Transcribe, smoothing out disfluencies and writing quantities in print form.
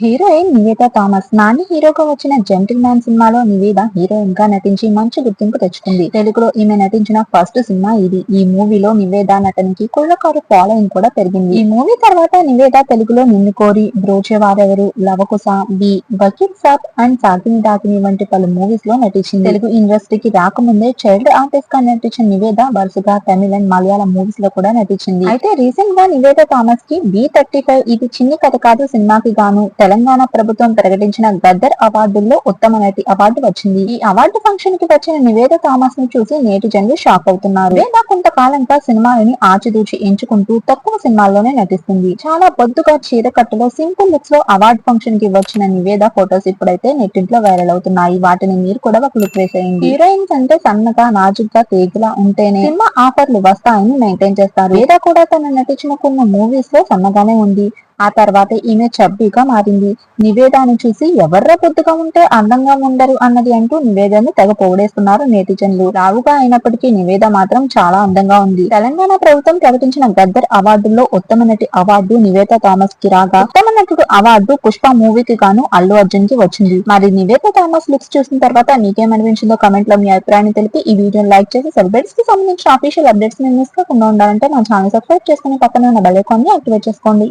Heroine Nivetha Thomas Nani హీరోగా వచ్చిన gentle man సినిమాలో నివేద హీరోయిన్ గా నటించి మంచి గుర్తింపు తెచ్చుకుంది. తెలుగులో ఈమె నటించిన ఫస్ట్ సినిమా ఇది. ఈ మూవీలో నివేద నటనకి కుర్రకారు ఫాలోయింగ్ కూడా పెరిగింది. ఈ మూవీ తర్వాత నివేద తెలుగులో నిన్ను కోరి, బ్రోచేవారెవరు, లవకుశ, బి, వకీల్ సాబ్ అండ్ సాకిని డాకిని వంటి పలు మూవీస్ లో నటించింది. తెలుగు ఇండస్ట్రీకి రాకముందే చైల్డ్ ఆర్టిస్ట్ గా నటించిన నివేద వరుసగా తమిళ అండ్ మలయాళం మూవీస్ లో కూడా నటించింది. అయితే రీసెంట్ గా నివేద థామస్ కి B35 ఇది చిన్ని కథ కాదు సినిమాకి గాను తెలంగాణ ప్రభుత్వం ప్రకటించిన గద్దర్ అవార్డుల్లో ఉత్తమ నటి అవార్డు వచ్చింది. ఈ అవార్డు ఫంక్షన్ కి వచ్చిన నివేద థామస్ ని చూసి నేటిజన్లు షాక్ అవుతున్నారు. నివేద కొంతకాలంగా సినిమాలని ఆచితూచి ఎంచుకుంటూ తక్కువ సినిమాల్లోనే నటిస్తుంది. చాలా బొద్దుగా చీరకట్టులో సింపుల్ లుక్స్ లో అవార్డు ఫంక్షన్ కి వచ్చిన నివేద ఫొటోస్ ఇప్పుడైతే నెట్టింట్లో వైరల్ అవుతున్నాయి. వాటిని మీరు కూడా ఒక లుక్ వేసేయండి. హీరోయిన్స్ అంటే సన్నగా నాజుగ్గా తేజలా ఉంటేనే సినిమా ఆఫర్లు వస్తాయని మెయింటైన్ చేస్తారు. వేద కూడా తను నటించిన కొన్ని మూవీస్ లో సన్నగానే ఉంది. ఆ తర్వాత ఈమె చబ్బీగా మారింది. నివేదాన్ని చూసి ఎవర్రా పొద్దుగా ఉంటే అందంగా ఉండరు అన్నది అంటూ నివేదాన్ని తెగ పొగిడేస్తున్నారు నేటిజన్లు. లావుగా అయినప్పటికీ నివేద మాత్రం చాలా అందంగా ఉంది. తెలంగాణ ప్రభుత్వం ప్రకటించిన గద్దర్ అవార్డుల్లో ఉత్తమ నటి అవార్డు నివేద థామస్ కి రాగా, ఉత్తమ నటుడు అవార్డు పుష్ప మూవీకి గాను అల్లు అర్జున్ కి వచ్చింది. మరి నివేద థామస్ లుక్స్ చూసిన తర్వాత మీకేమనిపించిందో కమెంట్ లో మీ అభిప్రాయాన్ని తెలిపి ఈ వీడియోని లైక్ చేసి సెలబ్రిటీస్ కి సంబంధించిన అఫీషియల్ అప్డేట్స్ మిస్ కాకుండా ఉండాలంటే మా ఛానల్ సబ్స్క్రైబ్ చేసుకుని పక్కన ఉన్న బెల్ ఐకాన్ ని యాక్టివేట్ చేసుకోండి.